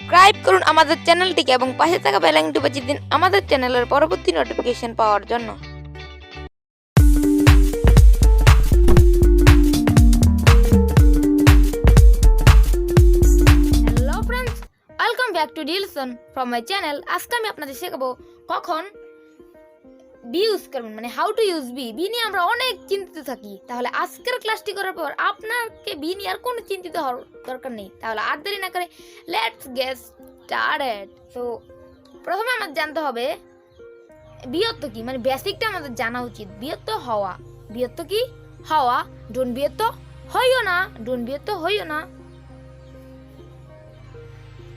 Subscribe করুন আমাদের চ্যানেলটিকে এবং পাশে থাকা বেল আইকনটি বাজিয়ে দিন আমাদের চ্যানেলের পরবর্তী নোটিফিকেশন পাওয়ার জন্য। Hello friends, welcome back to Dilson from my channel. আজকে আমি আপনাদের শেখাবো কখন বি ইউজ করবেন, মানে how to use be. Be নিয়ে আমরা অনেক চিন্তিত থাকি, তাহলে আজকের ক্লাসটি করার পর আপনাকে বি নিয়ে আর কোনো চিন্তিত হওয়ার দরকার নেই। তাহলে আর দেরি না করে লেটস গেট স্টার্টেড। তো প্রথমে আমাদের জানতে হবে বিয়ত্ত কি, মানে বেসিকটা আমাদের জানা উচিত। বিয়ত্ত হওয়া, বিয়ত্ত কি হওয়া, ডোন্ট বিয়ত্ত হইও না, ডোন্ট বিয়ত্ত হইও না।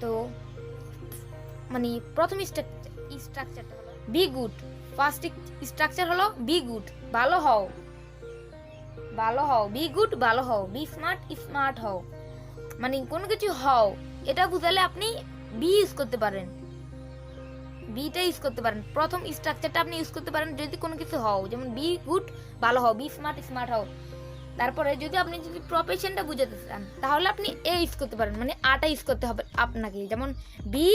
তো মানে প্রথম স্ট্রাকচারটা হলো বি গুড। ফার্স্ট স্ট্রাকচার হলো বি গুড, ভালো হও, ভালো হও। বি গুড, ভালো হও। বি স্মার্ট, স্মার্ট হও। মানে কোনো কিছু হও, এটা বুঝালে আপনি বি ইউজ করতে পারেন, বিটা ইউজ করতে পারেন। প্রথম স্ট্রাকচারটা আপনি ইউজ করতে পারেন যদি কোনো কিছু হও, যেমন বি গুড, ভালো হও। বি স্মার্ট, স্মার্ট হও। তারপরে যদি আপনি প্রফেশনটা বুঝাতে চান তাহলে আপনি এ ইউজ করতে পারেন, মানে আটা ইউজ করতে হবে আপনাকে। যেমন বি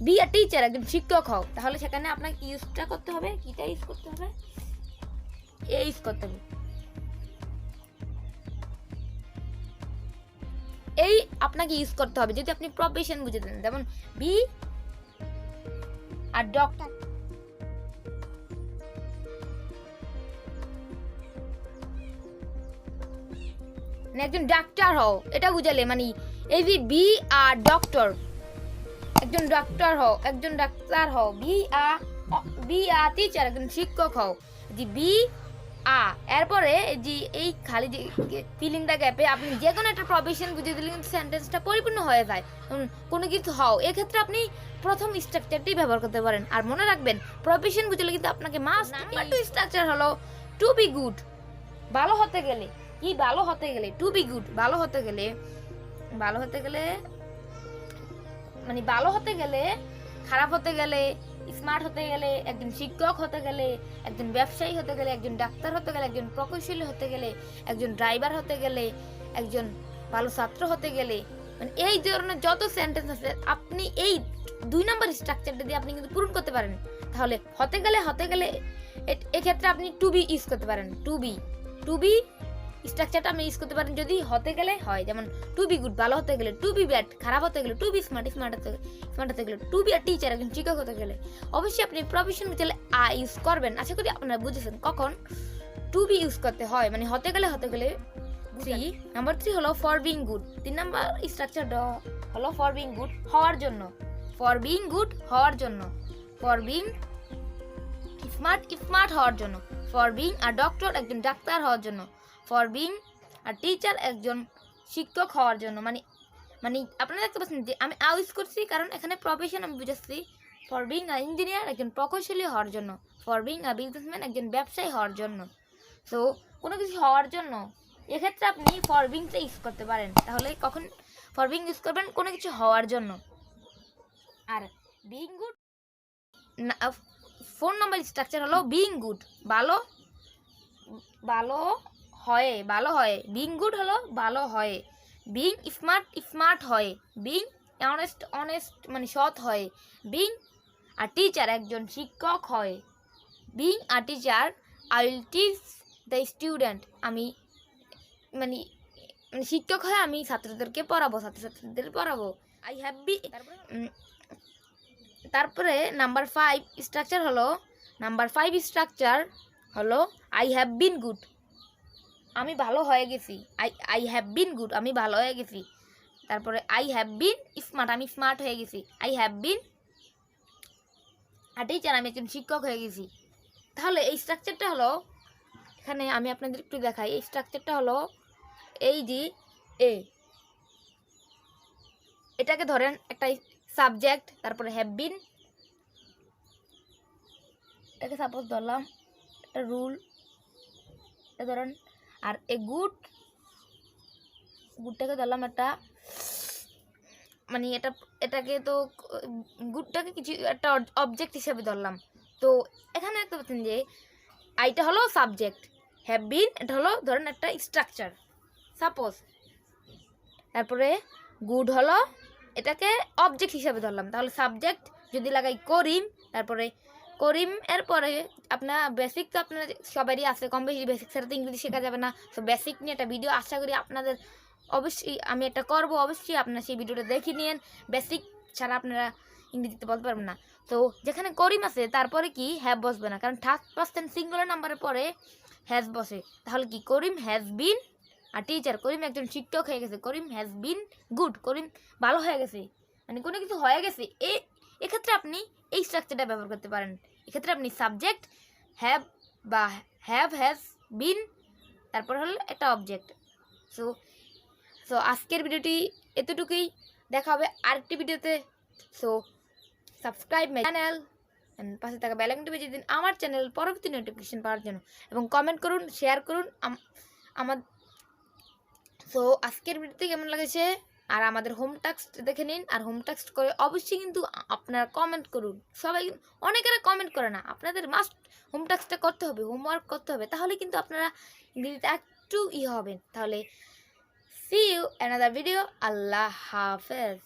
বি আ টিচার, একজন শিক্ষক হও, তাহলে সেখানে আপনাকে ইউজটা করতে হবে, কিটা ইউজ করতে হবে, এ ইউজ করতে হবে। এই আপনাকে ইউজ করতে হবে যদি আপনি প্রফেশন বুঝে দেন। যেমন বি আর ডক্টর, একজন ডাক্তার হও, এটা বুঝালে মানে এই যে বি আর ডক্টর, একজন ডাক্তার হও, একজন ডাক্তার হও। বি আ টিচার, একজন শিক্ষক হও। যে বি আ এরপরে যে এই খালি যে ফিলিংটা গ্যাপে আপনি যে কোনো একটা প্রফেশন বুঝিয়ে দিলে কিন্তু সেন্টেন্সটা পরিপূর্ণ হয়ে যায়। কোনো কিছু হও, এক্ষেত্রে আপনি প্রথম স্ট্রাকচারটি ব্যবহার করতে পারেন। আর মনে রাখবেন প্রফেশন বুঝলে কিন্তু আপনাকে মাস্ট। নাম্বার 2 স্ট্রাকচার হলো টু বি গুড। ভালো হতে গেলে কি, ভালো হতে গেলে টু বি গুড, ভালো হতে গেলে, ভালো হতে গেলে মানে ভালো হতে গেলে, খারাপ হতে গেলে, স্মার্ট হতে গেলে, একজন শিক্ষক হতে গেলে, একজন ব্যবসায়ী হতে গেলে, একজন ডাক্তার হতে গেলে, একজন প্রকৌশলী হতে গেলে, একজন ড্রাইভার হতে গেলে, একজন ভালো ছাত্র হতে গেলে, মানে এই ধরনের যত সেন্টেন্স আছে আপনি এই 2 নাম্বার স্ট্রাকচারটা দিয়ে আপনি কিন্তু পূরণ করতে পারেন। তাহলে হতে গেলে এক্ষেত্রে আপনি টু বি ইউজ করতে পারেন। টু বি স্ট্রাকচারটা আপনি ইউজ করতে পারেন যদি হতে গেলে হয়। যেমন টু বি গুড, ভালো হতে গেলে, টু বি ব্যাড, খারাপ হতে গেলে, টু বি স্মার্ট, স্মার্ট হতে গেলে, টু বি আর টিচার, একজন শিক্ষক হতে গেলে। অবশ্যই আপনি প্রফেশন বুঝলে আ ইউজ করবেন। আশা করি আপনারা বুঝেছেন কখন টু বি ইউজ করতে হয়, মানে হতে গেলে। নাম্বার 3 হলো ফর বিং গুড। 3 নাম্বার স্ট্রাকচারটা হলো ফর বিং গুড, হওয়ার জন্য। ফর বিং গুড, হওয়ার জন্য। ফর বিং স্মার্ট, স্মার্ট হওয়ার জন্য। ফর বিং আর ডক্টর, একজন ডাক্তার হওয়ার জন্য। ফর বিং আর টিচার, একজন শিক্ষক হওয়ার জন্য। মানে মানে আপনারা দেখতে পাচ্ছেন যে আমি ইউজ করছি কারণ এখানে প্রফেশন আমি বুঝাচ্ছি। ফর বিং আর ইঞ্জিনিয়ার, একজন প্রকৌশলী হওয়ার জন্য। ফর বিং আর বিজনেসম্যান, একজন ব্যবসায়ী হওয়ার জন্য। তো কোনো কিছু হওয়ার জন্য এক্ষেত্রে আপনি ফর বিংটা ইউজ করতে পারেন। তাহলে কখন ফর বিং ইউজ করবেন? কোনো কিছু হওয়ার জন্য। Are being good, 4 number structure হলো বিং গুড, ভালো, ভালো হয়, ভালো হয়। বিং গুড হলো ভালো হয়। বিং স্মার্ট, স্মার্ট হয়। বিং অনেস্ট, অনেস্ট মানে সৎ হয়। বিং আ টিচার, একজন শিক্ষক হয়। Being a teacher, I will teach the student, আমি মানে শিক্ষক হয়ে আমি ছাত্রদেরকে পড়াবো, ছাত্রছাত্রীদের পড়াবো। I have be. তারপরে নাম্বার 5 স্ট্রাকচার হলো আই হ্যাভ বিন গুড, আমি ভালো হয়ে গেছি। আই হ্যাভ বিন গুড, আমি ভালো হয়ে গেছি। তারপরে আই হ্যাভ বিন স্মার্ট, আমি স্মার্ট হয়ে গেছি। I have bin a teacher, আমি একজন শিক্ষক হয়ে গেছি। তাহলে এই স্ট্রাকচারটা হলো, এখানে আমি আপনাদের একটু দেখাই। এই স্ট্রাকচারটা হলো এই যে এ, এটাকে ধরেন একটা সাবজেক্ট, তারপরে হ্যাভ বিন, এটাকে সাপোজ ধরলাম একটা রুল, এটা ধরেন। আর এ গুডটাকে ধরলাম একটা, মানে এটাকে তো গুডটাকে কিছু একটা অবজেক্ট হিসেবে ধরলাম। তো এখানে দেখতে পাচ্ছেন যে আইটা হলো সাবজেক্ট, হ্যাভ বিন এটা হলো ধরেন একটা স্ট্রাকচার সাপোজ। তারপরে গুড হলো এটাকে অবজেক্ট হিসাবে ধরলাম। তাহলে সাবজেক্ট যদি লাগাই করিম, তারপরে করিম এর পরে আপনার বেসিক তো আপনার সবারই আছে কম বেশি, বেসিক ছাড়া তো ইংরেজি শেখা যাবে না। তো বেসিক নিয়ে একটা ভিডিও আশা করি আপনাদের অবশ্যই আমি একটা করব, অবশ্যই আপনারা সেই ভিডিওটা দেখে নিন। বেসিক ছাড়া আপনারা ইংরেজিতে বলতে পারবেন না। তো যেখানে করিম আছে তারপরে কি হ্যাভ বসবে না, কারণ থার্ড পার্সন সিঙ্গুলার নাম্বারের পরে হ্যাজ বসে। তাহলে কি করিম হ্যাজ বিন আর টিচার, করিম একজন শিক্ষক হয়ে গেছে, করিম হ্যাজ বিন গুড, করিম ভালো হয়ে গেছে, মানে কোনো কিছু হয়ে গেছে। এক্ষেত্রে আপনি এই স্ট্রাকচারটা ব্যবহার করতে পারেন। এক্ষেত্রে আপনি সাবজেক্ট হ্যাভ বা হ্যাভ হ্যাজ বিন, তারপর হলো একটা অবজেক্ট। সো সো আজকের ভিডিওটি এতটুকুই, দেখা হবে আরেকটি ভিডিওতে। So subscribe my channel and পাশে থাকা বেল আইকনটি বাজিয়ে দিন আমার চ্যানেল পরবর্তী নোটিফিকেশন পাওয়ার জন্য, এবং কমেন্ট করুন, শেয়ার করুন আমার। সো আজকের ভিডিওতে কেমন লেগেছে আর আমাদের হোম টাস্ক দেখে নিন, আর হোম টাস্ক করে অবশ্যই কিন্তু আপনারা কমেন্ট করুন। সবাই অনেকেরা কমেন্ট করে না, আপনাদের মাস্ট হোম টাস্কটা করতে হবে, হোমওয়ার্ক করতে হবে, তাহলে কিন্তু আপনারা ইংরেজিতে একটু হবেন। তাহলে সি ইউ অ্যানাদার ভিডিও। আল্লাহ হাফেজ।